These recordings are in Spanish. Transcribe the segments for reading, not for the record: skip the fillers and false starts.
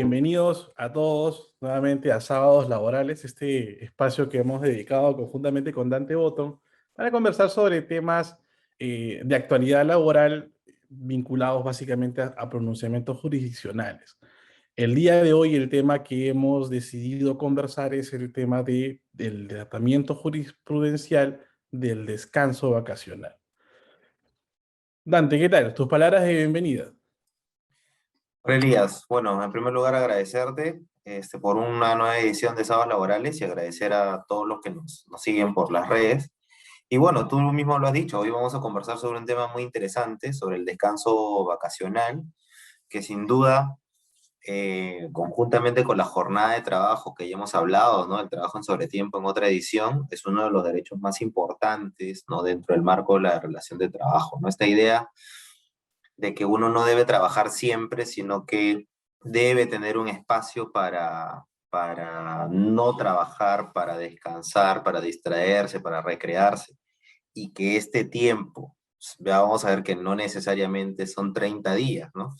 Bienvenidos a todos nuevamente a Sábados Laborales, este espacio que hemos dedicado conjuntamente con Dante Botton para conversar sobre temas de actualidad laboral vinculados básicamente a pronunciamientos jurisdiccionales. El día de hoy el tema que hemos decidido conversar es el tema del tratamiento jurisprudencial del descanso vacacional. Dante, ¿qué tal? Tus palabras de bienvenida. Hola Elías, bueno, en primer lugar agradecerte por una nueva edición de Sábados Laborales y agradecer a todos los que nos siguen por las redes. Y bueno, tú mismo lo has dicho, hoy vamos a conversar sobre un tema muy interesante, sobre el descanso vacacional, que sin duda, conjuntamente con la jornada de trabajo que ya hemos hablado, ¿no? El trabajo en sobretiempo en otra edición, es uno de los derechos más importantes, ¿no? Dentro del marco de la relación de trabajo, ¿no? Esta idea de que uno no debe trabajar siempre, sino que debe tener un espacio para no trabajar, para descansar, para distraerse, para recrearse, y que este tiempo, ya vamos a ver que no necesariamente son 30 días, ¿no?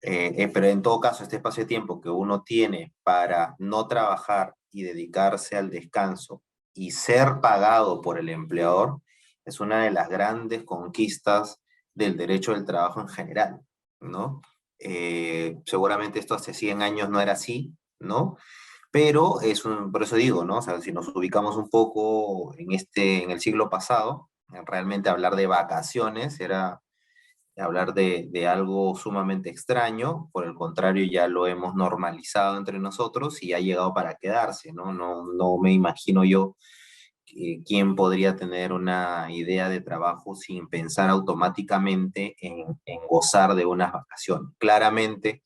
Pero en todo caso, este espacio de tiempo que uno tiene para no trabajar y dedicarse al descanso y ser pagado por el empleador es una de las grandes conquistas del derecho del trabajo en general, ¿no? Seguramente esto hace 100 años no era así, ¿no? Pero por eso digo, ¿no? O sea, si nos ubicamos un poco en el siglo pasado, realmente hablar de vacaciones era hablar de algo sumamente extraño. Por el contrario, ya lo hemos normalizado entre nosotros y ha llegado para quedarse, ¿no? No me imagino yo quién podría tener una idea de trabajo sin pensar automáticamente en gozar de unas vacaciones. Claramente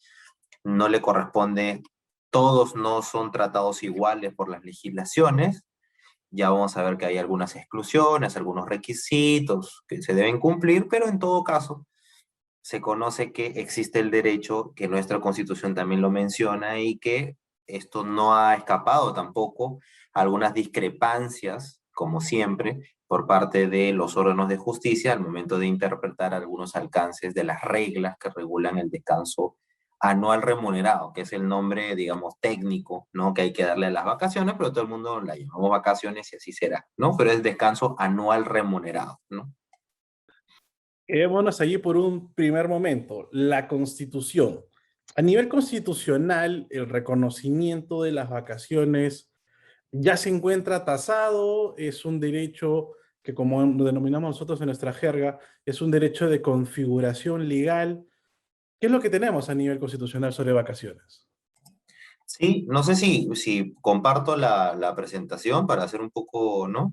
no le corresponde, todos no son tratados iguales por las legislaciones. Ya vamos a ver que hay algunas exclusiones, algunos requisitos que se deben cumplir, pero en todo caso se conoce que existe el derecho, que nuestra Constitución también lo menciona, y que esto no ha escapado tampoco a algunas discrepancias, como siempre, por parte de los órganos de justicia al momento de interpretar algunos alcances de las reglas que regulan el descanso anual remunerado, que es el nombre, digamos, técnico, ¿no? Que hay que darle a las vacaciones, pero todo el mundo la llamamos vacaciones y así será, ¿no? Pero es descanso anual remunerado, ¿no? Quedémonos allí por un primer momento. La Constitución. A nivel constitucional, el reconocimiento de las vacaciones ya se encuentra tasado, es un derecho que, como lo denominamos nosotros en nuestra jerga, es un derecho de configuración legal. ¿Qué es lo que tenemos a nivel constitucional sobre vacaciones? Sí, no sé si comparto la presentación para hacer un poco, ¿no?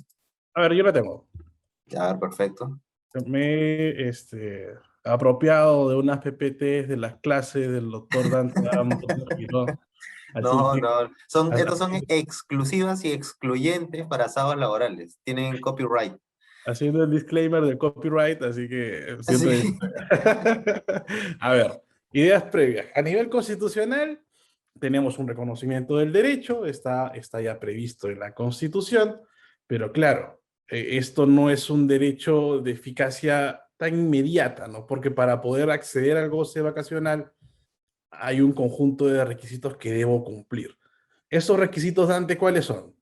A ver, yo la tengo. A ver, perfecto. Me he apropiado de unas PPTs de las clases del doctor Dante Ámbito Girón. Así No, que, no, estos son exclusivas y excluyentes para sábados laborales. Tienen copyright. haciendo el disclaimer del copyright, así que siento... Sí. A ver, ideas previas. A nivel constitucional, tenemos un reconocimiento del derecho, está ya previsto en la Constitución, pero claro, esto no es un derecho de eficacia tan inmediata, ¿no? Porque para poder acceder al goce vacacional hay un conjunto de requisitos que debo cumplir. ¿Esos requisitos, Dante, cuáles son?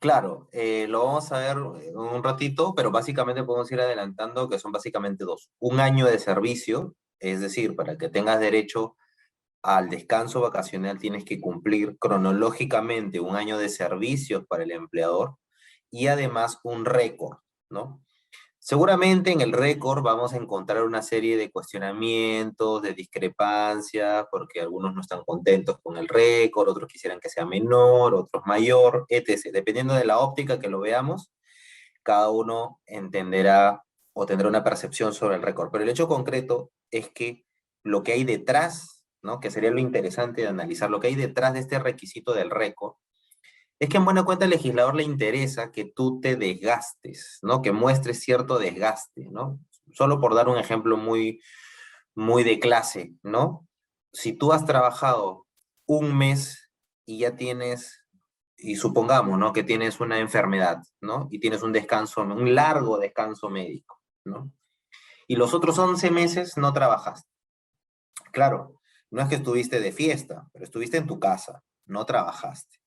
Claro, lo vamos a ver en un ratito, pero básicamente podemos ir adelantando que son básicamente dos. Un año de servicio, es decir, para que tengas derecho al descanso vacacional tienes que cumplir cronológicamente un año de servicios para el empleador y además un récord, ¿no? Seguramente en el récord vamos a encontrar una serie de cuestionamientos, de discrepancias, porque algunos no están contentos con el récord, otros quisieran que sea menor, otros mayor, etc. Dependiendo de la óptica que lo veamos, cada uno entenderá o tendrá una percepción sobre el récord. Pero el hecho concreto es que lo que hay detrás, ¿no? Que sería lo interesante de analizar, lo que hay detrás de este requisito del récord, es que en buena cuenta al legislador le interesa que tú te desgastes, ¿no? Que muestres cierto desgaste, ¿no? Solo por dar un ejemplo muy de clase, ¿no? Si tú has trabajado un mes y ya tienes, y supongamos, ¿no? Que tienes una enfermedad, ¿no? Y tienes un descanso, un largo descanso médico, ¿no? Y los otros 11 meses no trabajas. Claro, No es que estuviste de fiesta, pero estuviste en tu casa, no trabajaste.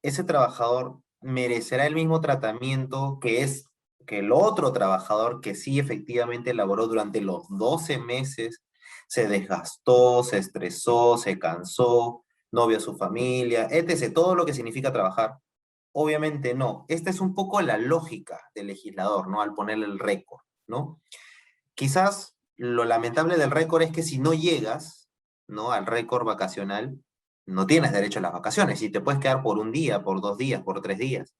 Ese trabajador merecerá el mismo tratamiento que el otro trabajador que sí efectivamente laboró durante los 12 meses, se desgastó, se estresó, se cansó, no vio a su familia, etc. Todo lo que significa trabajar. Obviamente no. Esta es un poco la lógica del legislador, ¿no? Al ponerle el récord, ¿no? Quizás lo lamentable del récord es que si no llegas, ¿no? Al récord vacacional, no tienes derecho a las vacaciones y te puedes quedar por un día, por 2 días, por 3 días.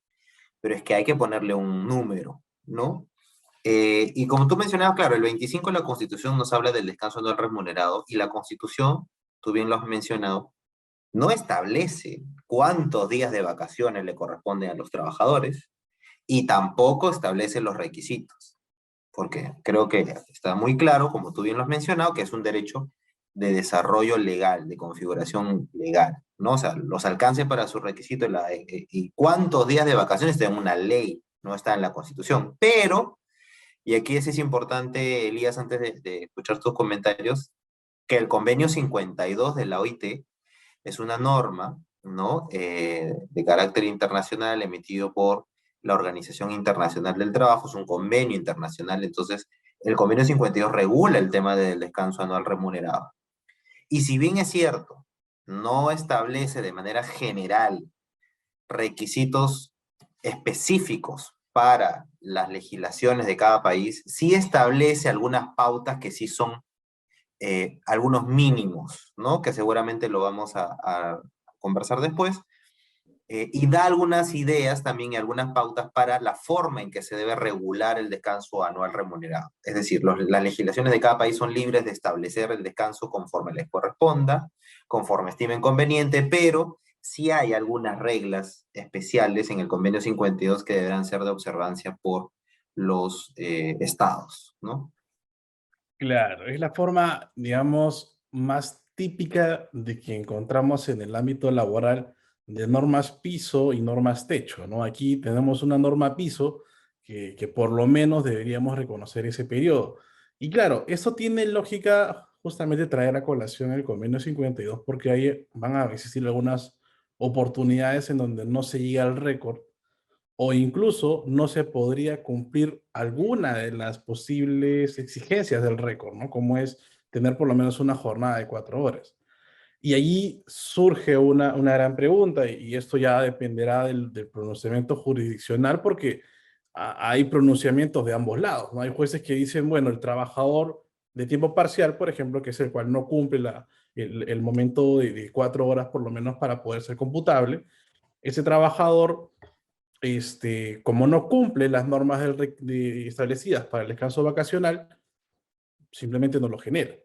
Pero es que hay que ponerle un número, ¿no? Y como tú mencionabas, claro, el 25 de la Constitución nos habla del descanso no remunerado y la Constitución, tú bien lo has mencionado, no establece cuántos días de vacaciones le corresponden a los trabajadores y tampoco establece los requisitos, porque creo que está muy claro, como tú bien lo has mencionado, que es un derecho de desarrollo legal, de configuración legal, ¿no? O sea, los alcances para su requisito y cuántos días de vacaciones está en una ley, no está en la Constitución. Pero, y aquí es importante, Elías, antes de escuchar tus comentarios, que el convenio 52 de la OIT es una norma, ¿no? De carácter internacional emitido por la Organización Internacional del Trabajo, es un convenio internacional, entonces el convenio 52 regula el tema del descanso anual remunerado. Y si bien es cierto, no establece de manera general requisitos específicos para las legislaciones de cada país, sí establece algunas pautas que sí son algunos mínimos, ¿no? Que seguramente lo vamos a conversar después, y da algunas ideas también y algunas pautas para la forma en que se debe regular el descanso anual remunerado. Es decir, las legislaciones de cada país son libres de establecer el descanso conforme les corresponda, conforme estimen conveniente, pero sí hay algunas reglas especiales en el convenio 52 que deberán ser de observancia por los estados, ¿no? Claro, es la forma, digamos, más típica de que encontramos en el ámbito laboral de normas piso y normas techo, ¿no? Aquí tenemos una norma piso que por lo menos deberíamos reconocer ese periodo. Y claro, eso tiene lógica justamente traer a colación el convenio 52 porque ahí van a existir algunas oportunidades en donde no se llega al récord o incluso no se podría cumplir alguna de las posibles exigencias del récord, ¿no? Como es tener por lo menos una jornada de 4 horas. Y allí surge una gran pregunta, y esto ya dependerá del pronunciamiento jurisdiccional, porque hay pronunciamientos de ambos lados, ¿no? Hay jueces que dicen, bueno, el trabajador de tiempo parcial, por ejemplo, que es el cual no cumple el momento de 4 horas por lo menos para poder ser computable, ese trabajador como no cumple las normas establecidas para el descanso vacacional, simplemente no lo genera.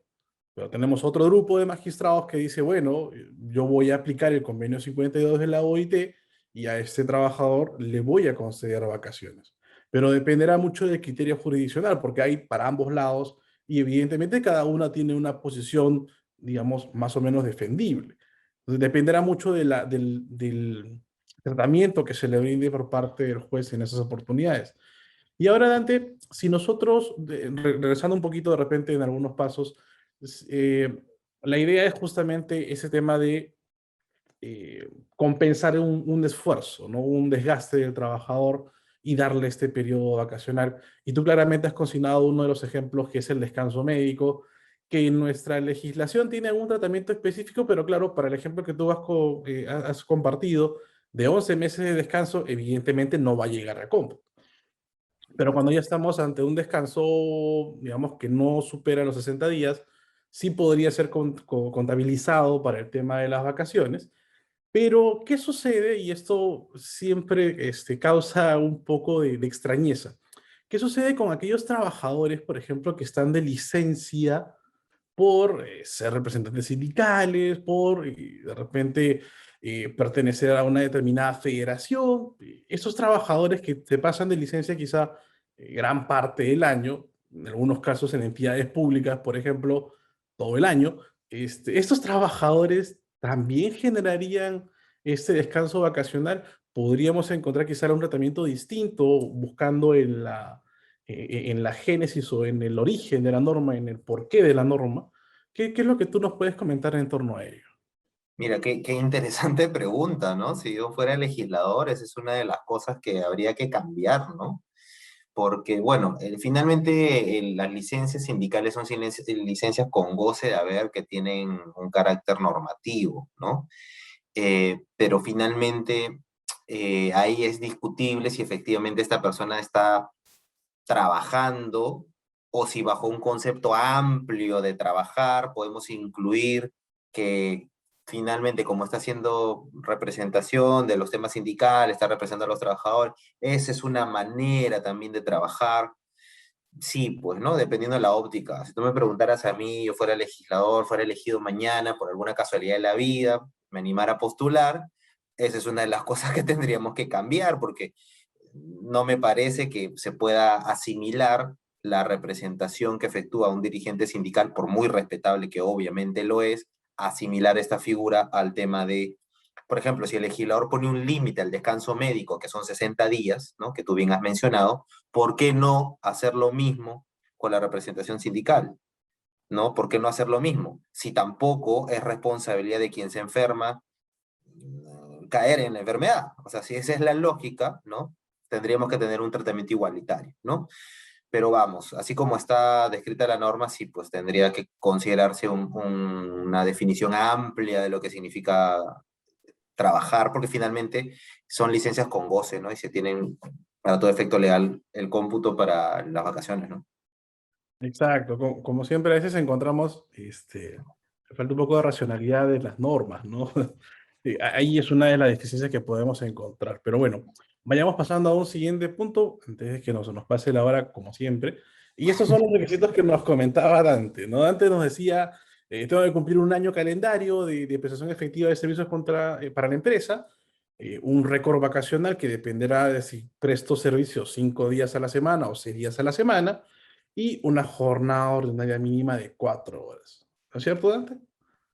Pero tenemos otro grupo de magistrados que dice, bueno, yo voy a aplicar el convenio 52 de la OIT y a este trabajador le voy a conceder vacaciones. Pero dependerá mucho del criterio jurisdiccional, porque hay para ambos lados y evidentemente cada una tiene una posición, digamos, más o menos defendible. Entonces dependerá mucho del tratamiento que se le brinde por parte del juez en esas oportunidades. Y ahora, Dante, si nosotros, regresando un poquito de repente en algunos pasos, la idea es justamente ese tema de compensar un esfuerzo, ¿no? Un desgaste del trabajador y darle este periodo vacacional. Y tú claramente has consignado uno de los ejemplos que es el descanso médico, que en nuestra legislación tiene algún tratamiento específico, pero claro, para el ejemplo que tú has compartido, de 11 meses de descanso, evidentemente no va a llegar a cómputo. Pero cuando ya estamos ante un descanso, digamos, que no supera los 60 días, sí podría ser contabilizado para el tema de las vacaciones. Pero, ¿qué sucede? Y esto siempre causa un poco de extrañeza. ¿Qué sucede con aquellos trabajadores, por ejemplo, que están de licencia por ser representantes sindicales, por de repente pertenecer a una determinada federación? Esos trabajadores que te pasan de licencia quizá gran parte del año, en algunos casos en entidades públicas, por ejemplo, todo el año, estos trabajadores también generarían este descanso vacacional. Podríamos encontrar quizá un tratamiento distinto buscando en la génesis o en el origen de la norma, en el porqué de la norma, ¿Qué es lo que tú nos puedes comentar en torno a ello? Mira, qué interesante pregunta, ¿no? Si yo fuera legislador, esa es una de las cosas que habría que cambiar, ¿no? Porque, bueno, finalmente las licencias sindicales son licencias con goce de haber que tienen un carácter normativo, ¿no? Pero finalmente ahí es discutible si efectivamente esta persona está trabajando o si bajo un concepto amplio de trabajar podemos incluir que finalmente como está haciendo representación de los temas sindicales, está representando a los trabajadores, esa es una manera también de trabajar. Sí, pues, ¿no? Dependiendo de la óptica. Si tú me preguntaras a mí, yo fuera legislador, fuera elegido mañana por alguna casualidad de la vida, me animara a postular, esa es una de las cosas que tendríamos que cambiar, porque no me parece que se pueda asimilar la representación que efectúa un dirigente sindical, por muy respetable que obviamente lo es, asimilar esta figura al tema de, por ejemplo, si el legislador pone un límite al descanso médico, que son 60 días, ¿no? Que tú bien has mencionado, ¿por qué no hacer lo mismo con la representación sindical? ¿No? ¿Por qué no hacer lo mismo? Si tampoco es responsabilidad de quien se enferma caer en la enfermedad. O sea, si esa es la lógica, ¿no? Tendríamos que tener un tratamiento igualitario, ¿no? Pero vamos, así como está descrita la norma, sí, pues tendría que considerarse una definición amplia de lo que significa trabajar, porque finalmente son licencias con goce, ¿no? Y se tienen para todo efecto legal el cómputo para las vacaciones, ¿no? Exacto, como siempre a veces encontramos, falta un poco de racionalidad de las normas, ¿no? Ahí es una de las deficiencias que podemos encontrar. Pero bueno, vayamos pasando a un siguiente punto, antes de que nos pase la hora, como siempre. Y estos son los requisitos que nos comentaba Dante, ¿no? Dante nos decía, tengo que cumplir un año calendario de prestación efectiva de servicios para la empresa, un récord vacacional que dependerá de si presto servicios 5 días a la semana o 6 días a la semana, y una jornada ordinaria mínima de 4 horas. ¿No es cierto, Dante?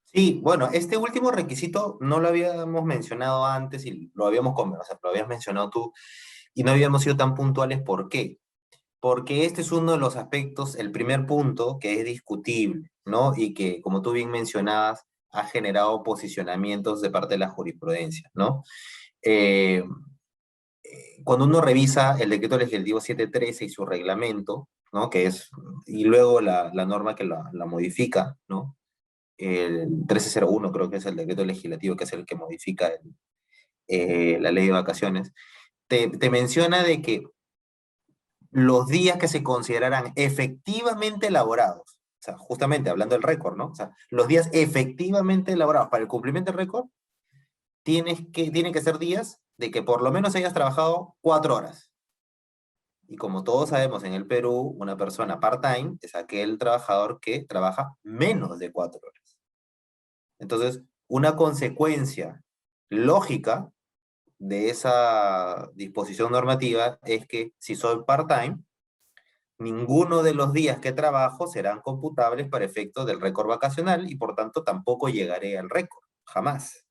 Sí, bueno, este último requisito no lo habíamos mencionado antes y lo habíamos conversado, o sea, lo habías mencionado tú y no habíamos sido tan puntuales. ¿Por qué? Porque este es uno de los aspectos, el primer punto, que es discutible, ¿no? Y que, como tú bien mencionabas, ha generado posicionamientos de parte de la jurisprudencia, ¿no? Eh, Cuando uno revisa el decreto legislativo 713 y su reglamento, ¿no? Que es, y luego la norma que la modifica, ¿no? El 1301 creo que es el decreto legislativo que es el que modifica la ley de vacaciones, te menciona de que los días que se considerarán efectivamente elaborados, o sea, justamente hablando del récord, ¿no? O sea, los días efectivamente elaborados para el cumplimiento del récord tienen que ser días de que por lo menos hayas trabajado 4 horas. Y como todos sabemos en el Perú, una persona part-time es aquel trabajador que trabaja menos de 4 horas. Entonces, una consecuencia lógica de esa disposición normativa es que si soy part-time, ninguno de los días que trabajo serán computables para efectos del récord vacacional y por tanto tampoco llegaré al récord, jamás.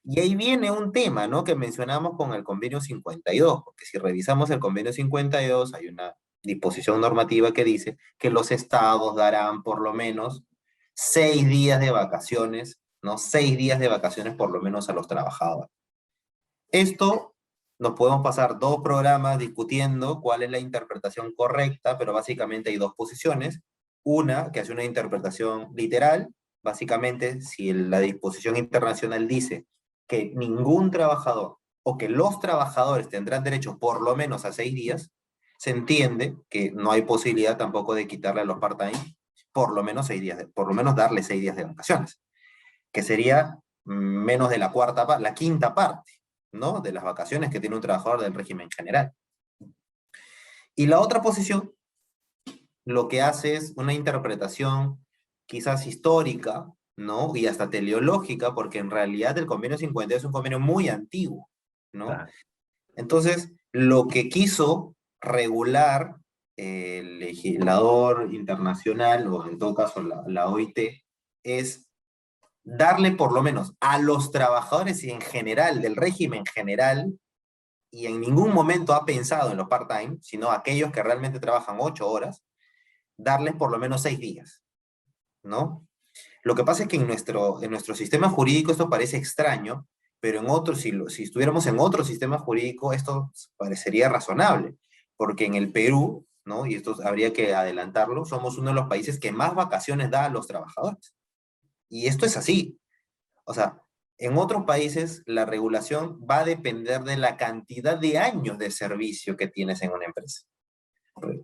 Y ahí viene un tema, ¿no? Que mencionamos con el convenio 52, porque si revisamos el convenio 52, hay una disposición normativa que dice que los estados darán por lo menos 6 días de vacaciones, ¿no? 6 días de vacaciones por lo menos a los trabajadores. Esto nos podemos pasar 2 programas discutiendo cuál es la interpretación correcta, pero básicamente hay dos posiciones. Una que hace una interpretación literal, básicamente si la disposición internacional dice que ningún trabajador o que los trabajadores tendrán derecho por lo menos a 6 días, se entiende que no hay posibilidad tampoco de quitarle a los part-time por lo menos 6 días, por lo menos darle 6 días de vacaciones, que sería menos de la quinta parte, ¿no? De las vacaciones que tiene un trabajador del régimen general. Y la otra posición lo que hace es una interpretación quizás histórica, ¿no? Y hasta teleológica, porque en realidad el convenio 50 es un convenio muy antiguo, ¿no? Ah, Entonces, lo que quiso regular el legislador internacional, o en todo caso la OIT, es darle por lo menos a los trabajadores en general, del régimen general, y en ningún momento ha pensado en los part-time, sino aquellos que realmente trabajan 8 horas, darles por lo menos 6 días, ¿no? Lo que pasa es que en nuestro sistema jurídico esto parece extraño, pero en otro, si estuviéramos en otro sistema jurídico, esto parecería razonable, porque en el Perú, ¿no? Y esto habría que adelantarlo, somos uno de los países que más vacaciones da a los trabajadores. Y esto es así. O sea, en otros países la regulación va a depender de la cantidad de años de servicio que tienes en una empresa.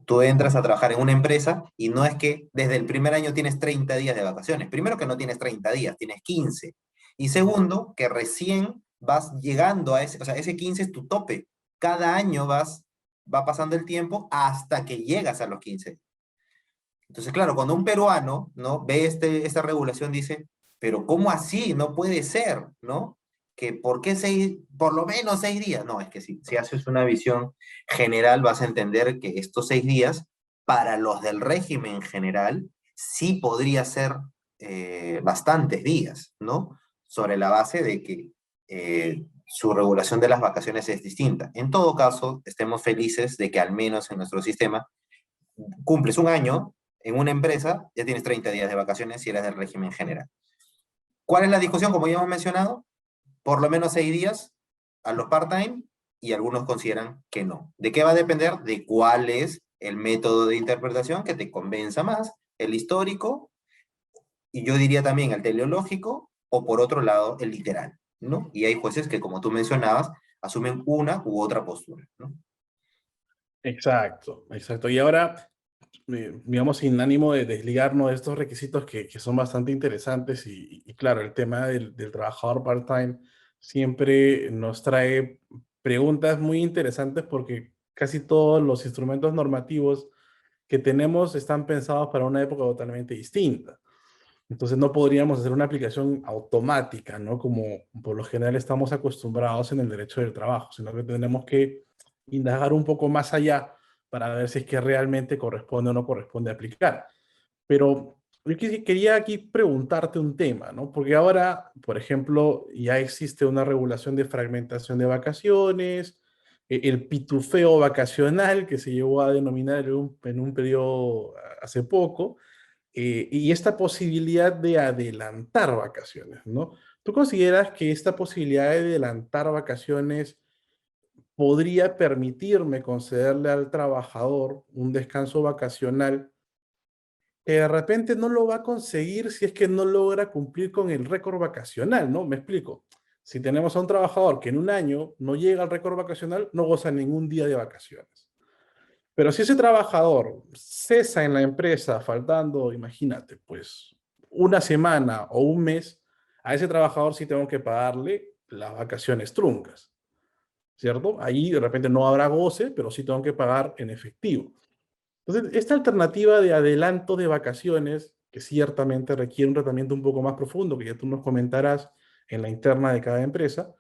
Tú entras a trabajar en una empresa y no es que desde el primer año tienes 30 días de vacaciones. Primero que no tienes 30 días, tienes 15. Y segundo, que recién vas llegando a ese, o sea, ese 15 es tu tope. Cada año va pasando el tiempo hasta que llegas a los 15. Entonces, claro, cuando un peruano, ¿no? Ve esta regulación, dice, pero ¿cómo así? No puede ser, ¿no? Que ¿por qué por lo menos 6 días? No, es que si haces una visión general, vas a entender que estos 6 días, para los del régimen general, sí podría ser bastantes días, ¿no? Sobre la base de que su regulación de las vacaciones es distinta. En todo caso, estemos felices de que al menos en nuestro sistema cumples un año en una empresa, ya tienes 30 días de vacaciones si eres del régimen general. ¿Cuál es la discusión? Como ya hemos mencionado, por lo menos 6 días a los part-time y algunos consideran que no. ¿De qué va a depender? De cuál es el método de interpretación que te convenza más, el histórico, y yo diría también el teleológico, o por otro lado, el literal, ¿no? Y hay jueces que, como tú mencionabas, asumen una u otra postura, ¿no? Exacto, exacto. Y ahora, digamos, sin ánimo de desligarnos de estos requisitos que son bastante interesantes y claro, el tema del trabajador part-time siempre nos trae preguntas muy interesantes porque casi todos los instrumentos normativos que tenemos están pensados para una época totalmente distinta. Entonces no podríamos hacer una aplicación automática, ¿no? Como por lo general estamos acostumbrados en el derecho del trabajo, sino que tenemos que indagar un poco más allá para ver si es que realmente corresponde o no corresponde aplicar. Pero yo quería aquí preguntarte un tema, ¿no? Porque ahora, por ejemplo, ya existe una regulación de fragmentación de vacaciones, el pitufeo vacacional que se llegó a denominar en un periodo hace poco, y esta posibilidad de adelantar vacaciones, ¿no? ¿Tú consideras que esta posibilidad de adelantar vacaciones podría permitirme concederle al trabajador un descanso vacacional que de repente no lo va a conseguir si es que no logra cumplir con el récord vacacional, ¿no? Me explico. Si tenemos a un trabajador que en un año no llega al récord vacacional, no goza ningún día de vacaciones. Pero si ese trabajador cesa en la empresa faltando, imagínate, pues una semana o un mes, a ese trabajador sí tengo que pagarle las vacaciones truncas, ¿cierto? Ahí de repente no habrá goce, pero sí tengo que pagar en efectivo. Entonces, esta alternativa de adelanto de vacaciones, que ciertamente requiere un tratamiento un poco más profundo, que ya tú nos comentarás en la interna de cada empresa,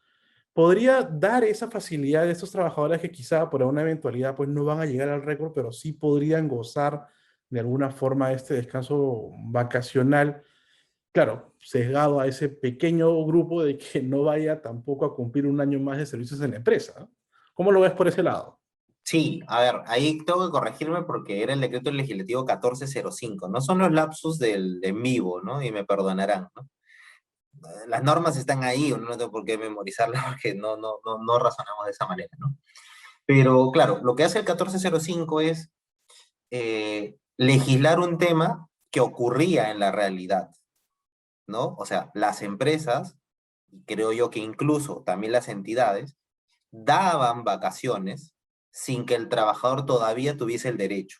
podría dar esa facilidad a estos trabajadores que quizá por una eventualidad pues no van a llegar al récord, pero sí podrían gozar de alguna forma de este descanso vacacional, claro, sesgado a ese pequeño grupo de que no vaya tampoco a cumplir un año más de servicios en la empresa, ¿no? ¿Cómo lo ves por ese lado? Sí, a ver, ahí tengo que corregirme porque era el decreto legislativo 1405. No son los lapsus del en vivo, ¿no? Y me perdonarán, ¿no? Las normas están ahí, uno no tiene por qué memorizarlas porque no razonamos de esa manera, ¿no? Pero claro, lo que hace el 1405 es legislar un tema que ocurría en la realidad, ¿no? O sea, las empresas, y creo yo que incluso también las entidades, daban vacaciones sin que el trabajador todavía tuviese el derecho,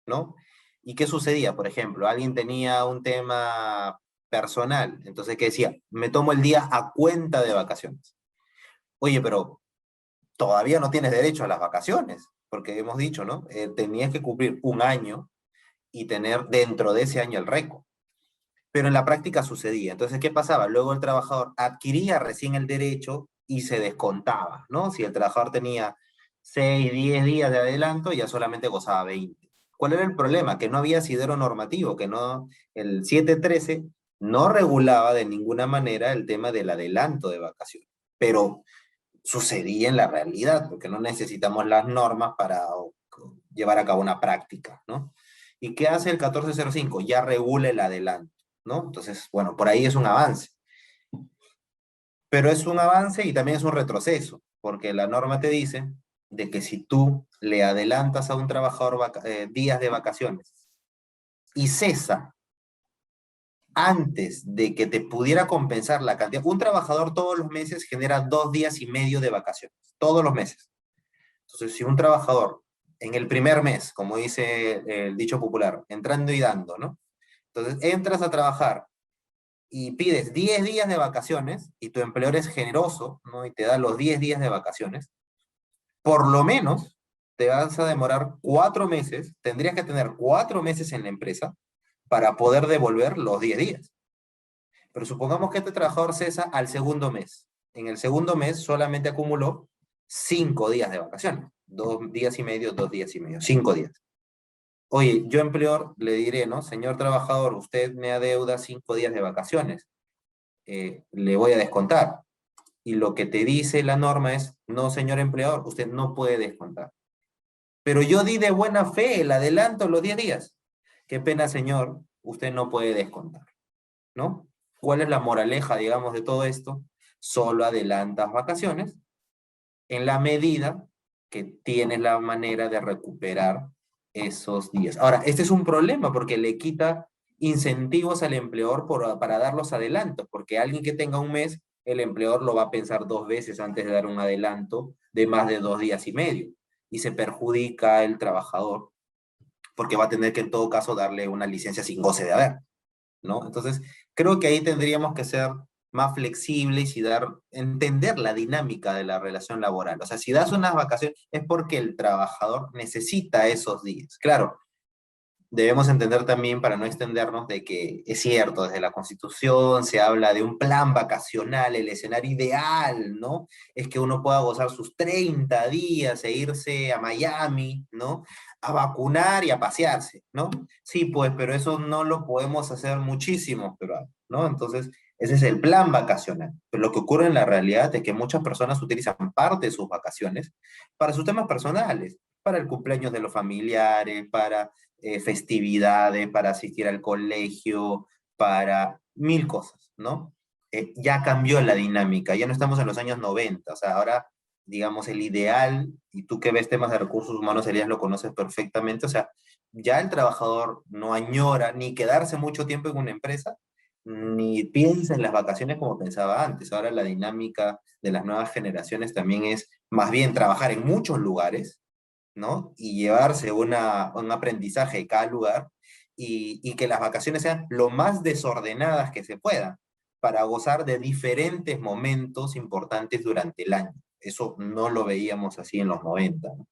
¿no? ¿Y qué sucedía? Por ejemplo, alguien tenía un tema personal, entonces, ¿qué decía? Me tomo el día a cuenta de vacaciones. Oye, pero todavía no tienes derecho a las vacaciones, porque hemos dicho, ¿no? Tenías que cumplir un año y tener dentro de ese año el récord. Pero en la práctica sucedía. Entonces, ¿qué pasaba? Luego el trabajador adquiría recién el derecho y se descontaba, ¿no? Si el trabajador tenía 6, 10 días de adelanto, ya solamente gozaba 20. ¿Cuál era el problema? Que no había asidero normativo, que no, el 713 no regulaba de ninguna manera el tema del adelanto de vacaciones. Pero sucedía en la realidad, porque no necesitamos las normas para llevar a cabo una práctica, ¿no? ¿Y qué hace el 1405? Ya regula el adelanto. ¿no? Entonces, bueno, por ahí es un avance. Pero es un avance y también es un retroceso, porque la norma te dice de que si tú le adelantas a un trabajador días de vacaciones y cesa antes de que te pudiera compensar la cantidad, un trabajador todos los meses genera 2 días y medio de vacaciones, todos los meses. Entonces, si un trabajador en el primer mes, como dice el dicho popular, entrando y dando, ¿no? Entonces, entras a trabajar y pides 10 días de vacaciones y tu empleador es generoso, ¿no? Y te da los 10 días de vacaciones, por lo menos te vas a demorar 4 meses, tendrías que tener 4 meses en la empresa para poder devolver los 10 días. Pero supongamos que este trabajador cesa al segundo mes. En el segundo mes solamente acumuló 5 días de vacaciones. 2 días y medio, 2 días y medio, 5 días. Oye, yo empleador le diré, ¿no? Señor trabajador, usted me adeuda 5 días de vacaciones. Le voy a descontar. Y lo que te dice la norma es, no, señor empleador, usted no puede descontar. Pero yo di de buena fe el adelanto los 10 días. Qué pena, señor, usted no puede descontar, ¿no? ¿Cuál es la moraleja, digamos, de todo esto? Solo adelantas vacaciones en la medida que tienes la manera de recuperar esos días. Ahora, este es un problema porque le quita incentivos al empleador para dar los adelantos, porque alguien que tenga un mes, el empleador lo va a pensar 2 veces antes de dar un adelanto de más de 2 días y medio, y se perjudica el trabajador, porque va a tener que en todo caso darle una licencia sin goce de haber, ¿no? Entonces, creo que ahí tendríamos que ser más flexibles y entender la dinámica de la relación laboral. O sea, si das unas vacaciones es porque el trabajador necesita esos días. Claro, debemos entender también, para no extendernos, de que es cierto, desde la Constitución se habla de un plan vacacional, el escenario ideal, ¿no? Es que uno pueda gozar sus 30 días e irse a Miami, ¿no? A vacunar y a pasearse, ¿no? Sí, pues, pero eso no lo podemos hacer muchísimos peruanos, ¿no? Entonces, ese es el plan vacacional. Pero lo que ocurre en la realidad es que muchas personas utilizan parte de sus vacaciones para sus temas personales, para el cumpleaños de los familiares, para festividades, para asistir al colegio, para mil cosas, ¿no? Ya cambió la dinámica, ya no estamos en los años 90, o sea, ahora, digamos, el ideal, y tú que ves temas de recursos humanos, Elías, lo conoces perfectamente, o sea, ya el trabajador no añora ni quedarse mucho tiempo en una empresa, ni piensa en las vacaciones como pensaba antes. Ahora la dinámica de las nuevas generaciones también es más bien trabajar en muchos lugares, ¿no? Y llevarse un aprendizaje de cada lugar y que las vacaciones sean lo más desordenadas que se puedan para gozar de diferentes momentos importantes durante el año. Eso no lo veíamos así en los 90, ¿no?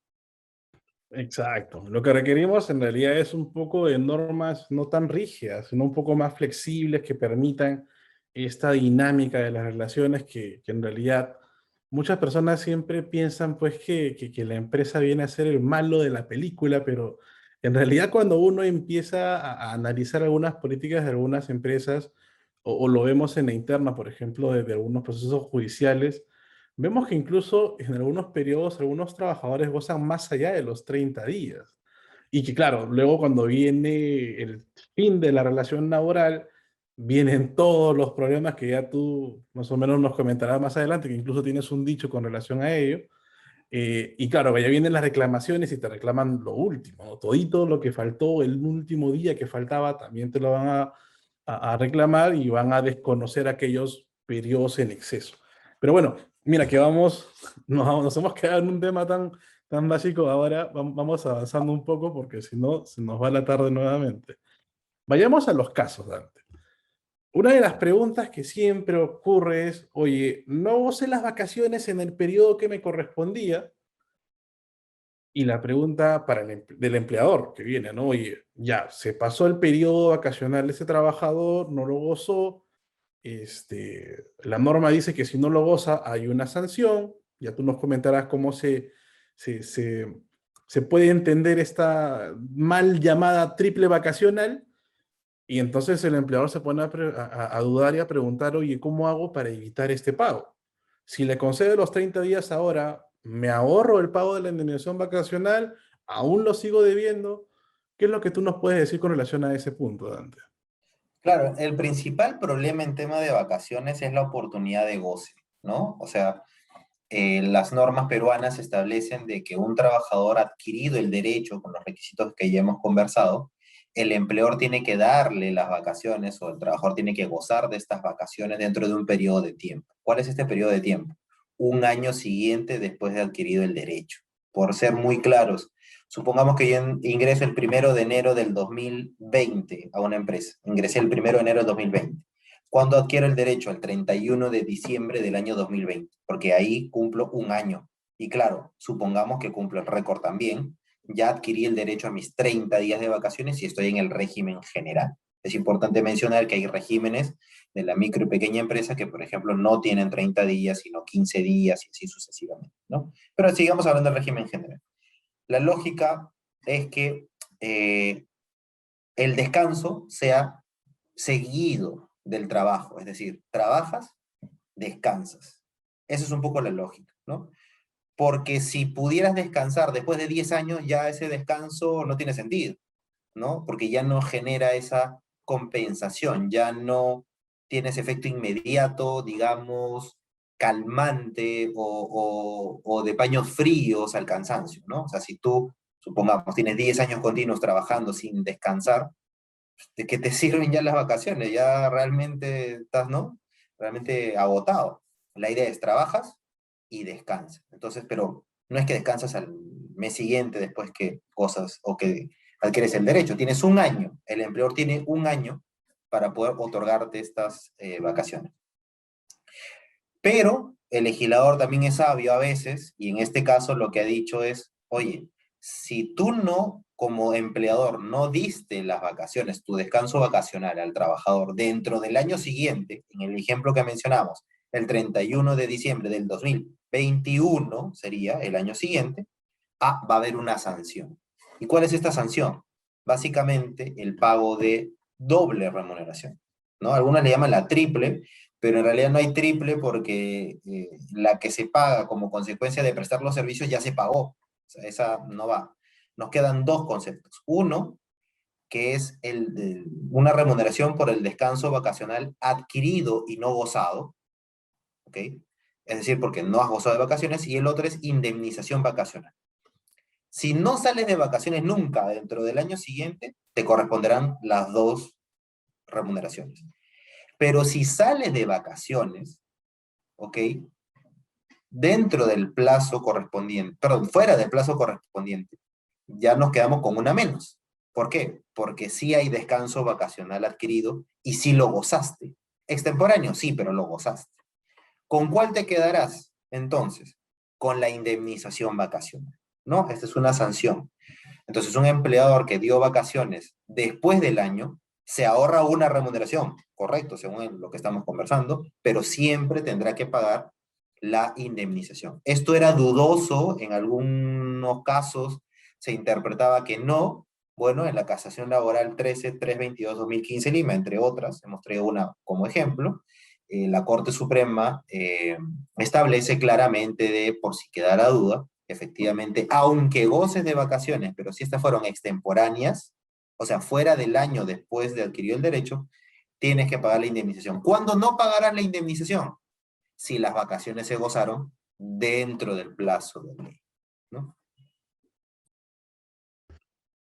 Exacto. Lo que requerimos en realidad es un poco de normas no tan rígidas, sino un poco más flexibles que permitan esta dinámica de las relaciones que en realidad muchas personas siempre piensan pues que la empresa viene a ser el malo de la película, pero en realidad cuando uno empieza a analizar algunas políticas de algunas empresas o lo vemos en la interna, por ejemplo, de algunos procesos judiciales, vemos que incluso en algunos periodos algunos trabajadores gozan más allá de los 30 días. Y que claro, luego cuando viene el fin de la relación laboral, vienen todos los problemas que ya tú más o menos nos comentarás más adelante, que incluso tienes un dicho con relación a ello. Y claro, ya vienen las reclamaciones y te reclaman lo último, ¿no? Todito lo que faltó, el último día que faltaba, también te lo van a reclamar y van a desconocer aquellos periodos en exceso. Pero bueno, mira que nos hemos quedado en un tema tan básico, ahora vamos avanzando un poco porque si no, se nos va la tarde nuevamente. Vayamos a los casos, Dante. Una de las preguntas que siempre ocurre es, oye, no usé las vacaciones en el periodo que me correspondía, y la pregunta del empleador que viene, ¿no? Oye, ya, se pasó el periodo vacacional de ese trabajador, no lo gozó, la norma dice que si no lo goza hay una sanción, ya tú nos comentarás cómo se, se, se puede entender esta mal llamada triple vacacional, y entonces el empleador se pone a dudar y a preguntar, oye, ¿cómo hago para evitar este pago? Si le concedo los 30 días ahora, ¿me ahorro el pago de la indemnización vacacional? ¿Aún lo sigo debiendo? ¿Qué es lo que tú nos puedes decir con relación a ese punto, Dante? Claro, el principal problema en tema de vacaciones es la oportunidad de goce, ¿no? O sea, las normas peruanas establecen de que un trabajador ha adquirido el derecho con los requisitos que ya hemos conversado, el empleador tiene que darle las vacaciones o el trabajador tiene que gozar de estas vacaciones dentro de un periodo de tiempo. ¿Cuál es este periodo de tiempo? Un año siguiente después de adquirido el derecho. Por ser muy claros, supongamos que yo ingreso el 1 de enero del 2020 a una empresa. Ingresé el 1 de enero del 2020. ¿Cuándo adquiero el derecho? El 31 de diciembre del año 2020, porque ahí cumplo un año. Y claro, supongamos que cumplo el récord también, ya adquirí el derecho a mis 30 días de vacaciones y estoy en el régimen general. Es importante mencionar que hay regímenes de la micro y pequeña empresa que, por ejemplo, no tienen 30 días, sino 15 días y así sucesivamente, ¿no? Pero sigamos hablando del régimen general. La lógica es que el descanso sea seguido del trabajo, es decir, trabajas, descansas. Esa es un poco la lógica, ¿no? Porque si pudieras descansar después de 10 años, ya ese descanso no tiene sentido, ¿no? Porque ya no genera esa compensación, ya no tiene ese efecto inmediato, digamos, calmante o de paños fríos al cansancio, ¿no? O sea, si tú, supongamos, tienes 10 años continuos trabajando sin descansar, ¿de qué te sirven ya las vacaciones? Ya realmente estás, ¿no? Realmente agotado. La idea es trabajas y descansas. Entonces, pero no es que descansas al mes siguiente después que cosas o que adquieres el derecho. Tienes un año, el empleador tiene un año para poder otorgarte estas vacaciones. Pero el legislador también es sabio a veces, y en este caso lo que ha dicho es, oye, si tú no, como empleador, no diste las vacaciones, tu descanso vacacional al trabajador dentro del año siguiente, en el ejemplo que mencionamos, el 31 de diciembre del 2021 sería el año siguiente, va a haber una sanción. ¿Y cuál es esta sanción? Básicamente el pago de doble remuneración, ¿no? Algunos le llaman la triple, pero en realidad no hay triple porque la que se paga como consecuencia de prestar los servicios ya se pagó. O sea, esa no va. Nos quedan dos conceptos. Uno, que es una remuneración por el descanso vacacional adquirido y no gozado, ¿ok? Es decir, porque no has gozado de vacaciones, y el otro es indemnización vacacional. Si no sales de vacaciones nunca dentro del año siguiente, te corresponderán las dos remuneraciones. Pero si sales de vacaciones, ¿ok? Dentro del plazo correspondiente, perdón, fuera del plazo correspondiente, ya nos quedamos con una menos. ¿Por qué? Porque sí hay descanso vacacional adquirido y sí lo gozaste. Extemporáneo, sí, pero lo gozaste. ¿Con cuál te quedarás entonces? Con la indemnización vacacional, ¿no? Esta es una sanción. Entonces, un empleador que dio vacaciones después del año se ahorra una remuneración, correcto, según lo que estamos conversando, pero siempre tendrá que pagar la indemnización. Esto era dudoso, en algunos casos se interpretaba que no. Bueno, en la casación laboral 13.322/2015 Lima, entre otras, hemos traído una como ejemplo, la Corte Suprema establece claramente de, por si quedara duda, efectivamente, aunque goces de vacaciones, pero si estas fueron extemporáneas, o sea, fuera del año después de adquirir el derecho, tienes que pagar la indemnización. ¿Cuándo no pagarás la indemnización? Si las vacaciones se gozaron dentro del plazo de ley, ¿no?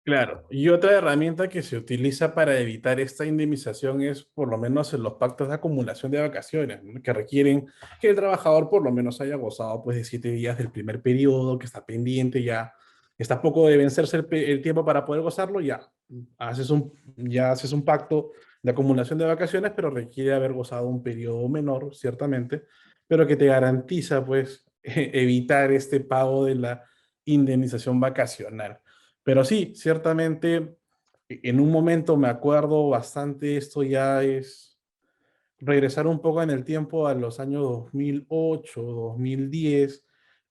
Claro, y otra herramienta que se utiliza para evitar esta indemnización es por lo menos en los pactos de acumulación de vacaciones, ¿no? Que requieren que el trabajador por lo menos haya gozado pues de 7 días del primer periodo, que está pendiente ya, está a poco de vencerse el tiempo para poder gozarlo, ya haces un pacto de acumulación de vacaciones, pero requiere haber gozado un periodo menor, ciertamente, pero que te garantiza pues evitar este pago de la indemnización vacacional. Pero sí, ciertamente, en un momento me acuerdo bastante, esto ya es regresar un poco en el tiempo a los años 2008, 2010,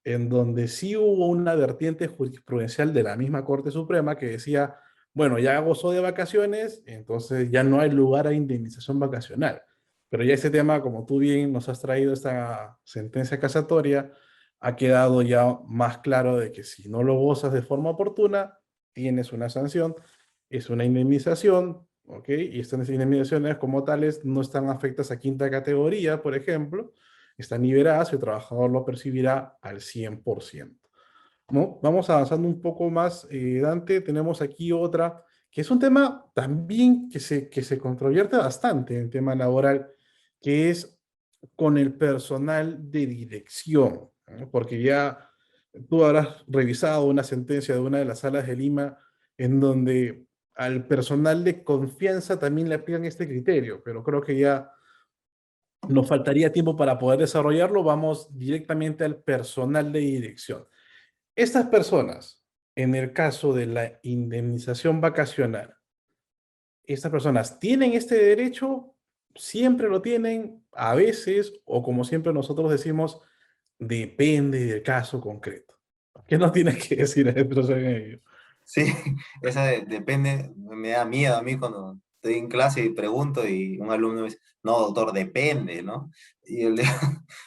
en donde sí hubo una vertiente jurisprudencial de la misma Corte Suprema que decía, bueno, ya gozó de vacaciones, entonces ya no hay lugar a indemnización vacacional. Pero ya ese tema, como tú bien nos has traído esta sentencia casatoria, ha quedado ya más claro de que si no lo gozas de forma oportuna, tienes una sanción, es una indemnización, ¿ok? Y estas indemnizaciones como tales no están afectas a quinta categoría, por ejemplo, están liberadas y el trabajador lo percibirá al 100%. ¿No? Vamos avanzando un poco más, Dante. Tenemos aquí otra, que es un tema también que se controvierte bastante en tema laboral, que es con el personal de dirección, ¿no? Porque ya tú habrás revisado una sentencia de una de las salas de Lima en donde al personal de confianza también le aplican este criterio, pero creo que ya nos faltaría tiempo para poder desarrollarlo. Vamos directamente al personal de dirección. Estas personas, en el caso de la indemnización vacacional, estas personas tienen este derecho, siempre lo tienen, a veces, o como siempre nosotros decimos, depende del caso concreto. ¿Qué nos tienes que decir a esto en ello? Sí, depende, me da miedo a mí cuando estoy en clase y pregunto y un alumno me dice, no, doctor, depende, ¿no? Y yo le digo,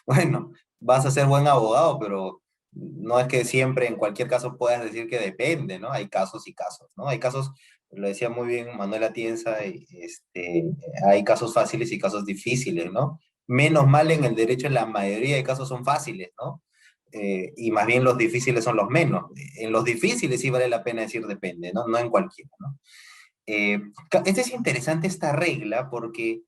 bueno, vas a ser buen abogado, pero no es que siempre en cualquier caso puedas decir que depende, ¿no? Hay casos y casos, ¿no? Hay casos, lo decía muy bien Manuel Atienza, hay casos fáciles y casos difíciles, ¿no? Menos mal en el derecho, en la mayoría de casos son fáciles, ¿no? Y más bien los difíciles son los menos. En los difíciles sí vale la pena decir depende, ¿no? No en cualquiera, ¿no? Este es interesante esta regla porque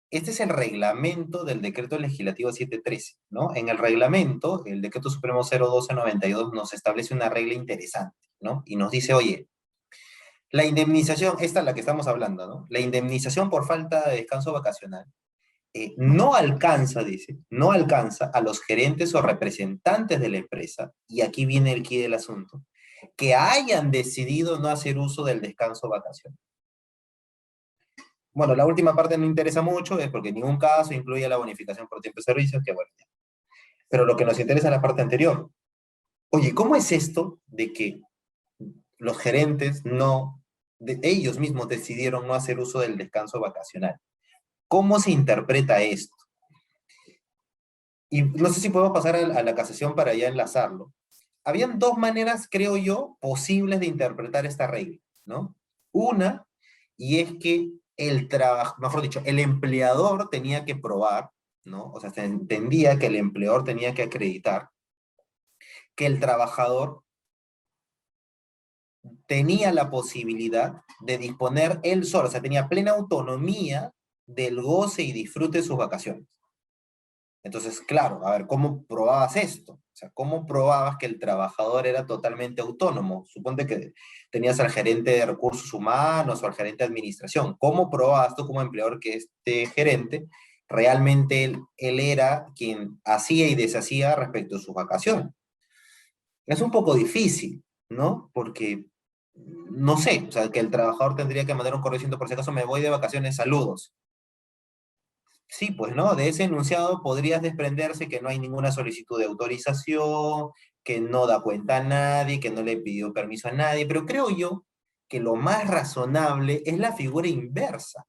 este es el reglamento del decreto legislativo 713, ¿no? En el reglamento, el decreto supremo 01292 nos establece una regla interesante, ¿no? Y nos dice, oye, la indemnización, esta es la que estamos hablando, ¿no? La indemnización por falta de descanso vacacional no alcanza, dice, no alcanza a los gerentes o representantes de la empresa, y aquí viene el quid del asunto, que hayan decidido no hacer uso del descanso vacacional. Bueno, la última parte no interesa mucho, es porque en ningún caso incluye la bonificación por tiempo de servicio, que bueno, ya. Pero lo que nos interesa es la parte anterior. Oye, ¿cómo es esto de que los gerentes ellos mismos decidieron no hacer uso del descanso vacacional? ¿Cómo se interpreta esto? Y no sé si podemos pasar a la casación para ya enlazarlo. Habían dos maneras, creo yo, posibles de interpretar esta regla, ¿no? Una, y es que el trabajo, mejor dicho, el empleador tenía que probar, ¿no? O sea, se entendía que el empleador tenía que acreditar que el trabajador tenía la posibilidad de disponer él solo, o sea, tenía plena autonomía del goce y disfrute de sus vacaciones. Entonces, claro, a ver, ¿cómo probabas esto? O sea, ¿cómo probabas que el trabajador era totalmente autónomo? Suponte que tenías al gerente de recursos humanos o al gerente de administración. ¿Cómo probabas tú como empleador que este gerente realmente él era quien hacía y deshacía respecto a sus vacaciones? Es un poco difícil, ¿no? Porque, no sé, o sea, que el trabajador tendría que mandar un correo diciendo, por si acaso me voy de vacaciones, saludos. Sí, pues, ¿no? De ese enunciado podrías desprenderse que no hay ninguna solicitud de autorización, que no da cuenta a nadie, que no le pidió permiso a nadie, pero creo yo que lo más razonable es la figura inversa.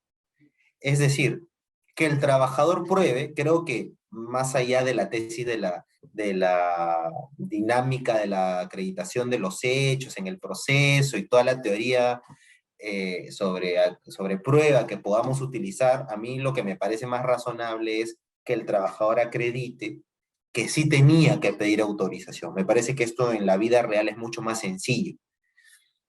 Es decir, que el trabajador pruebe, creo que más allá de la tesis de la dinámica de la acreditación de los hechos en el proceso y toda la teoría sobre prueba que podamos utilizar, a mí lo que me parece más razonable es que el trabajador acredite que sí tenía que pedir autorización. Me parece que esto en la vida real es mucho más sencillo.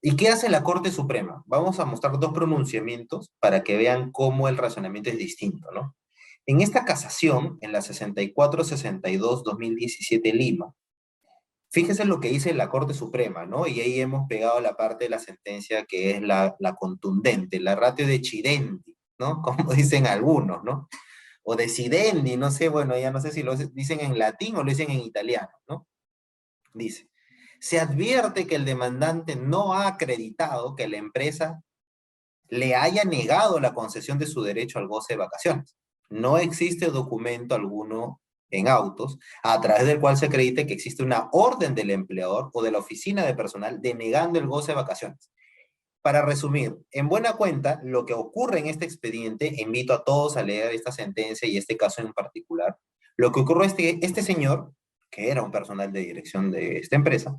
¿Y qué hace la Corte Suprema? Vamos a mostrar dos pronunciamientos para que vean cómo el razonamiento es distinto, ¿no? En esta casación, en la 64-62-2017 Lima, fíjese lo que dice la Corte Suprema, ¿no? Y ahí hemos pegado la parte de la sentencia que es la contundente, la ratio decidendi, ¿no? Como dicen algunos, ¿no? O decidendi, no sé, bueno, ya no sé si lo dicen en latín o lo dicen en italiano, ¿no? Dice, se advierte que el demandante no ha acreditado que la empresa le haya negado la concesión de su derecho al goce de vacaciones. No existe documento alguno en autos a través del cual se acredite que existe una orden del empleador o de la oficina de personal denegando el goce de vacaciones. Para resumir, en buena cuenta, lo que ocurre en este expediente, invito a todos a leer esta sentencia y este caso en particular, lo que ocurre es que este señor, que era un personal de dirección de esta empresa,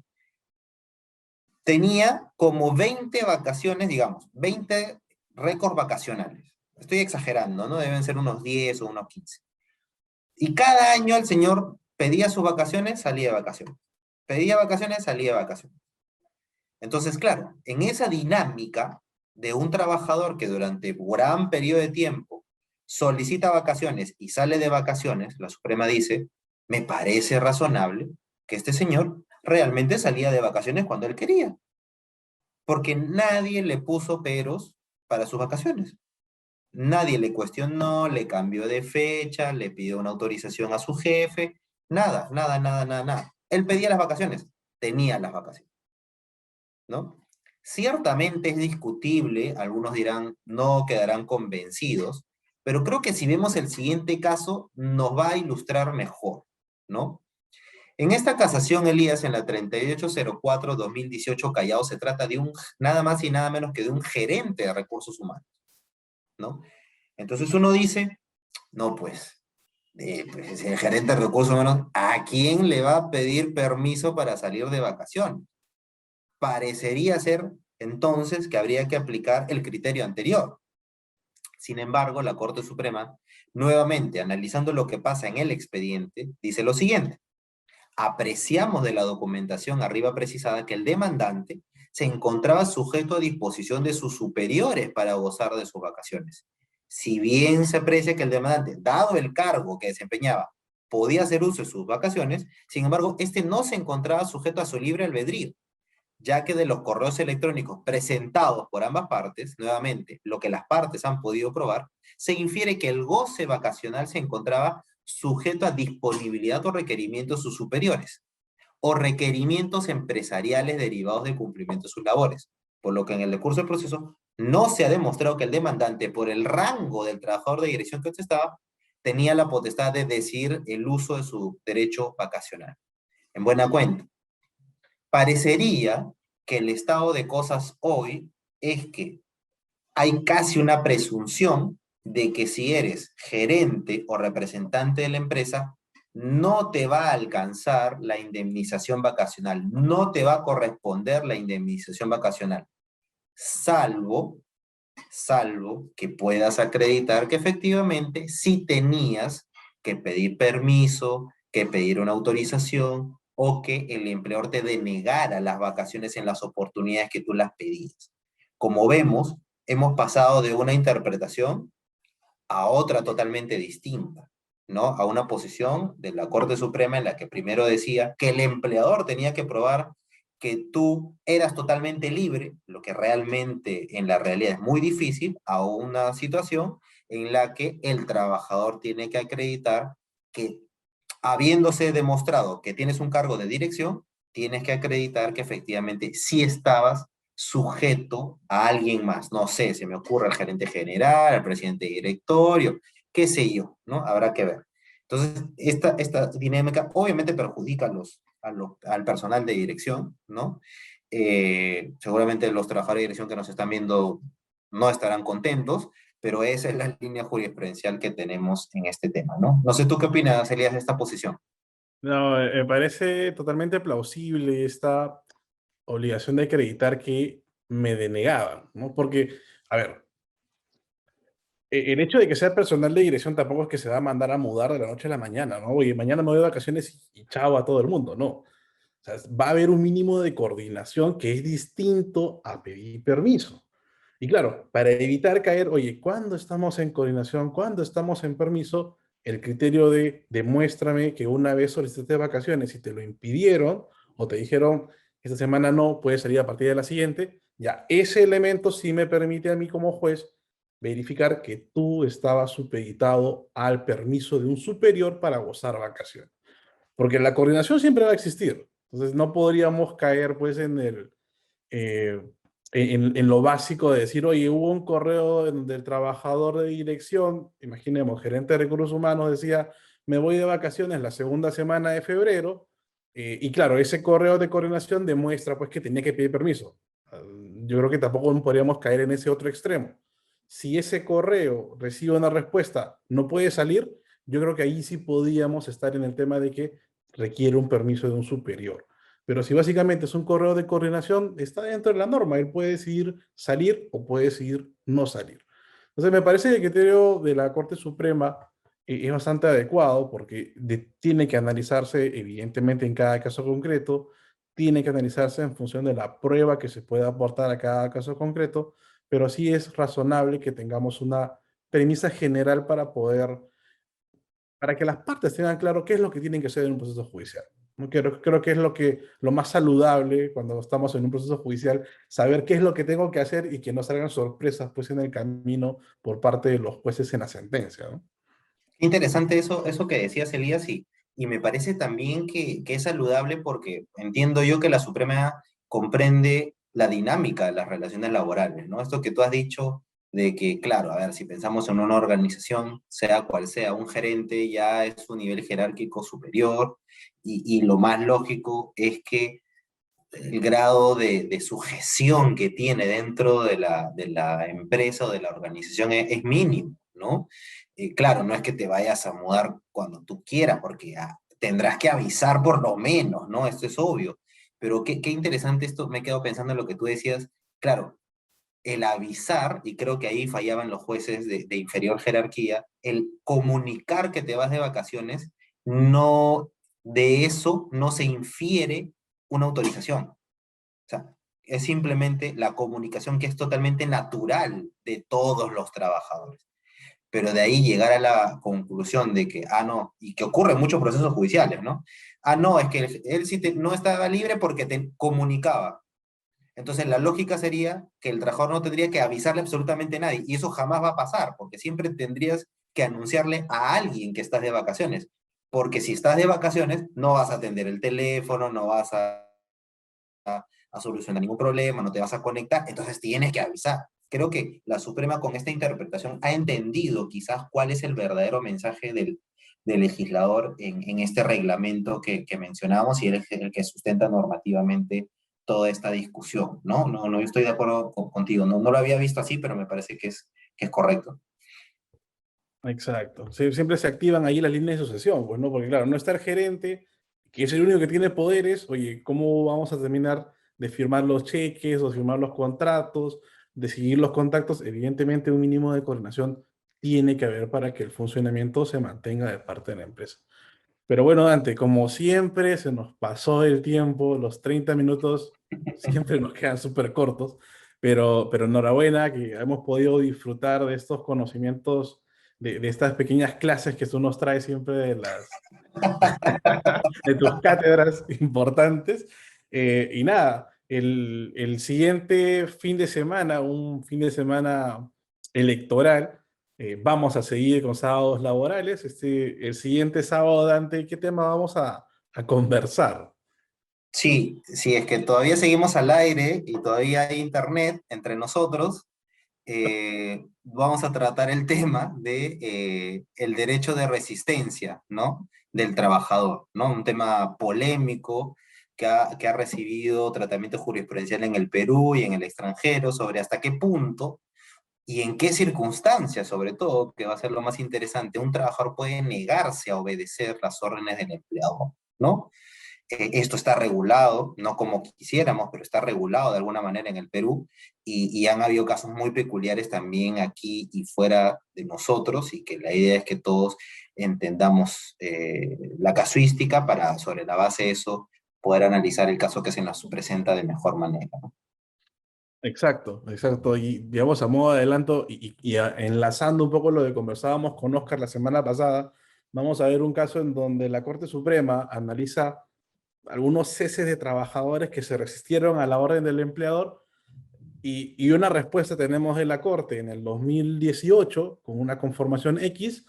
tenía como 20 vacaciones, digamos, 20 récords vacacionales. Estoy exagerando, ¿no? Deben ser unos 10 o unos 15. Y cada año el señor pedía sus vacaciones, salía de vacaciones. Pedía vacaciones, salía de vacaciones. Entonces, claro, en esa dinámica de un trabajador que durante gran periodo de tiempo solicita vacaciones y sale de vacaciones, la Suprema dice, me parece razonable que este señor realmente salía de vacaciones cuando él quería, porque nadie le puso peros para sus vacaciones. Nadie le cuestionó, le cambió de fecha, le pidió una autorización a su jefe, nada, nada, nada, nada, nada. Él pedía las vacaciones, tenía las vacaciones, ¿no? Ciertamente es discutible, algunos dirán, no quedarán convencidos, pero creo que si vemos el siguiente caso, nos va a ilustrar mejor, ¿no? En esta casación, Elías, en la 3804-2018 Callao, se trata de un, nada más y nada menos que de un gerente de recursos humanos, ¿no? Entonces uno dice, no, pues el gerente de recursos humanos, ¿a quién le va a pedir permiso para salir de vacaciones? Parecería ser entonces que habría que aplicar el criterio anterior. Sin embargo, la Corte Suprema, nuevamente analizando lo que pasa en el expediente, dice lo siguiente. Apreciamos de la documentación arriba precisada que el demandante se encontraba sujeto a disposición de sus superiores para gozar de sus vacaciones. Si bien se aprecia que el demandante, dado el cargo que desempeñaba, podía hacer uso de sus vacaciones, sin embargo, este no se encontraba sujeto a su libre albedrío, ya que de los correos electrónicos presentados por ambas partes, nuevamente, lo que las partes han podido probar, se infiere que el goce vacacional se encontraba sujeto a disponibilidad o requerimientos de sus superiores, o requerimientos empresariales derivados del cumplimiento de sus labores, por lo que en el decurso del proceso no se ha demostrado que el demandante, por el rango del trabajador de dirección que estaba, tenía la potestad de decidir el uso de su derecho vacacional. En buena cuenta, parecería que el estado de cosas hoy es que hay casi una presunción de que si eres gerente o representante de la empresa, no te va a alcanzar la indemnización vacacional, no te va a corresponder la indemnización vacacional, salvo, salvo que puedas acreditar que efectivamente sí tenías que pedir permiso, que pedir una autorización o que el empleador te denegara las vacaciones en las oportunidades que tú las pedías. Como vemos, hemos pasado de una interpretación a otra totalmente distinta, ¿no? A una posición de la Corte Suprema en la que primero decía que el empleador tenía que probar que tú eras totalmente libre, lo que realmente en la realidad es muy difícil, a una situación en la que el trabajador tiene que acreditar que, habiéndose demostrado que tienes un cargo de dirección, tienes que acreditar que efectivamente sí estabas sujeto a alguien más. No sé, se me ocurre el gerente general, el presidente de directorio, qué sé yo, ¿no? Habrá que ver. Entonces, esta dinámica obviamente perjudica al personal de dirección, ¿no? Seguramente los trabajadores de dirección que nos están viendo no estarán contentos, pero esa es la línea jurisprudencial que tenemos en este tema, ¿no? No sé tú qué opinas, Elías, de esta posición. No, me parece totalmente plausible esta obligación de acreditar que me denegaban, ¿no? Porque, a ver, el hecho de que sea personal de dirección tampoco es que se va a mandar a mudar de la noche a la mañana, ¿no? Oye, mañana me voy de vacaciones y chao a todo el mundo, no. O sea, va a haber un mínimo de coordinación que es distinto a pedir permiso. Y claro, para evitar caer, oye, ¿cuándo estamos en coordinación? ¿Cuándo estamos en permiso? El criterio de demuéstrame que una vez solicitaste vacaciones y te lo impidieron o te dijeron, esta semana no, puedes salir a partir de la siguiente, ya ese elemento sí me permite a mí como juez verificar que tú estabas supeditado al permiso de un superior para gozar vacaciones. Porque la coordinación siempre va a existir. Entonces no podríamos caer pues en el, eh, en lo básico de decir, oye, hubo un correo del trabajador de dirección, imaginemos, gerente de recursos humanos decía, me voy de vacaciones la segunda semana de febrero, y claro, ese correo de coordinación demuestra pues que tenía que pedir permiso. Yo creo que tampoco podríamos caer en ese otro extremo. Si ese correo recibe una respuesta, no puede salir, yo creo que ahí sí podíamos estar en el tema de que requiere un permiso de un superior. Pero si básicamente es un correo de coordinación, está dentro de la norma. Él puede decidir salir o puede decidir no salir. Entonces, me parece que el criterio de la Corte Suprema es bastante adecuado porque tiene que analizarse evidentemente en cada caso concreto, tiene que analizarse en función de la prueba que se pueda aportar a cada caso concreto, pero sí es razonable que tengamos una premisa general para que las partes tengan claro qué es lo que tienen que hacer en un proceso judicial. ¿No? Creo que es lo más saludable cuando estamos en un proceso judicial, saber qué es lo que tengo que hacer y que no salgan sorpresas pues, en el camino por parte de los jueces en la sentencia. ¿No? Interesante eso que decías, Elías, y me parece también que es saludable porque entiendo yo que la Suprema comprende la dinámica de las relaciones laborales, ¿no? Esto que tú has dicho de que, claro, a ver, si pensamos en una organización, sea cual sea, un gerente ya es un nivel jerárquico superior y lo más lógico es que el grado de sujeción que tiene dentro de la empresa o de la organización es mínimo, ¿no? Claro, no es que te vayas a mudar cuando tú quieras, porque tendrás que avisar por lo menos, ¿no? Esto es obvio. Pero qué interesante esto, me he quedado pensando en lo que tú decías. Claro, el avisar, y creo que ahí fallaban los jueces de inferior jerarquía, el comunicar que te vas de vacaciones, no, de eso no se infiere una autorización. O sea, es simplemente la comunicación que es totalmente natural de todos los trabajadores. Pero de ahí llegar a la conclusión de que, no, y que ocurre en muchos procesos judiciales, ¿no? No, es que él sí no estaba libre porque te comunicaba. Entonces, la lógica sería que el trabajador no tendría que avisarle absolutamente a nadie, y eso jamás va a pasar, porque siempre tendrías que anunciarle a alguien que estás de vacaciones, porque si estás de vacaciones, no vas a atender el teléfono, no vas a solucionar ningún problema, no te vas a conectar, entonces tienes que avisar. Creo que la Suprema con esta interpretación ha entendido quizás cuál es el verdadero mensaje del legislador en este reglamento que mencionamos y el que sustenta normativamente toda esta discusión, ¿no? No, yo estoy de acuerdo contigo, no lo había visto así, pero me parece que es correcto. Exacto. Siempre se activan ahí las líneas de sucesión, pues, ¿no? Porque, claro, no está el gerente, que es el único que tiene poderes. Oye, ¿cómo vamos a terminar de firmar los cheques o firmar los contratos, de seguir los contactos? Evidentemente, un mínimo de coordinación tiene que haber para que el funcionamiento se mantenga de parte de la empresa. Pero bueno, Dante, como siempre, se nos pasó el tiempo, los 30 minutos siempre nos quedan súper cortos, pero enhorabuena que hemos podido disfrutar de estos conocimientos, de estas pequeñas clases que tú nos traes siempre de tus cátedras importantes. Y nada, el siguiente fin de semana, un fin de semana electoral, vamos a seguir con sábados laborales. El siguiente sábado, Dante, ¿qué tema vamos a conversar? Sí, sí, es que todavía seguimos al aire y todavía hay internet entre nosotros. Vamos a tratar el tema de el derecho de resistencia, ¿no? Del trabajador, ¿no? Un tema polémico que ha recibido tratamiento jurisprudencial en el Perú y en el extranjero sobre hasta qué punto y en qué circunstancias, sobre todo, que va a ser lo más interesante, un trabajador puede negarse a obedecer las órdenes del empleador, ¿no? Esto está regulado, no como quisiéramos, pero está regulado de alguna manera en el Perú y han habido casos muy peculiares también aquí y fuera de nosotros y que la idea es que todos entendamos la casuística para sobre la base de eso poder analizar el caso que se nos presenta de mejor manera, ¿no? Exacto, exacto. Y digamos, a modo de adelanto enlazando un poco lo que conversábamos con Oscar la semana pasada, vamos a ver un caso en donde la Corte Suprema analiza algunos ceses de trabajadores que se resistieron a la orden del empleador y una respuesta tenemos de la Corte en el 2018 con una conformación X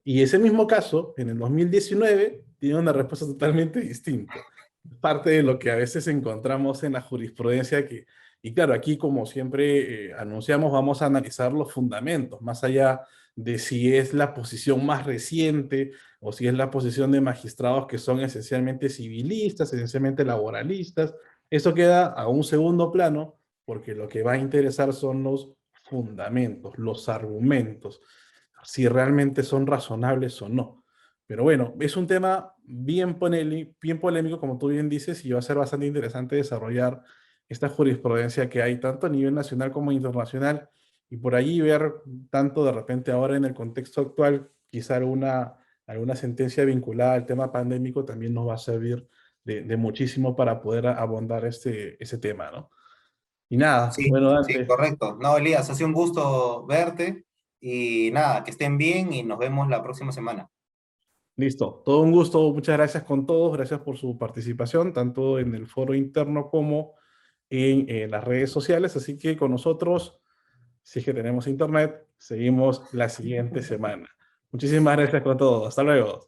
y ese mismo caso en el 2019 tiene una respuesta totalmente distinta. Parte de lo que a veces encontramos en la jurisprudencia y claro, aquí como siempre anunciamos, vamos a analizar los fundamentos, más allá de si es la posición más reciente o si es la posición de magistrados que son esencialmente civilistas, esencialmente laboralistas. Eso queda a un segundo plano porque lo que va a interesar son los fundamentos, los argumentos, si realmente son razonables o no. Pero bueno, es un tema bien polémico, como tú bien dices, y va a ser bastante interesante desarrollar esta jurisprudencia que hay tanto a nivel nacional como internacional, y por allí ver tanto de repente ahora en el contexto actual, quizá alguna sentencia vinculada al tema pandémico también nos va a servir de muchísimo para poder abordar ese tema, ¿no? Y nada, Sí, bueno, sí, Dante, correcto. No, Elías, ha sido un gusto verte y nada, que estén bien y nos vemos la próxima semana. listo. Todo un gusto, muchas gracias con todos, gracias por su participación, tanto en el foro interno como en las redes sociales. Así que con nosotros, si es que tenemos internet, seguimos la siguiente semana. Muchísimas gracias con todos. Hasta luego.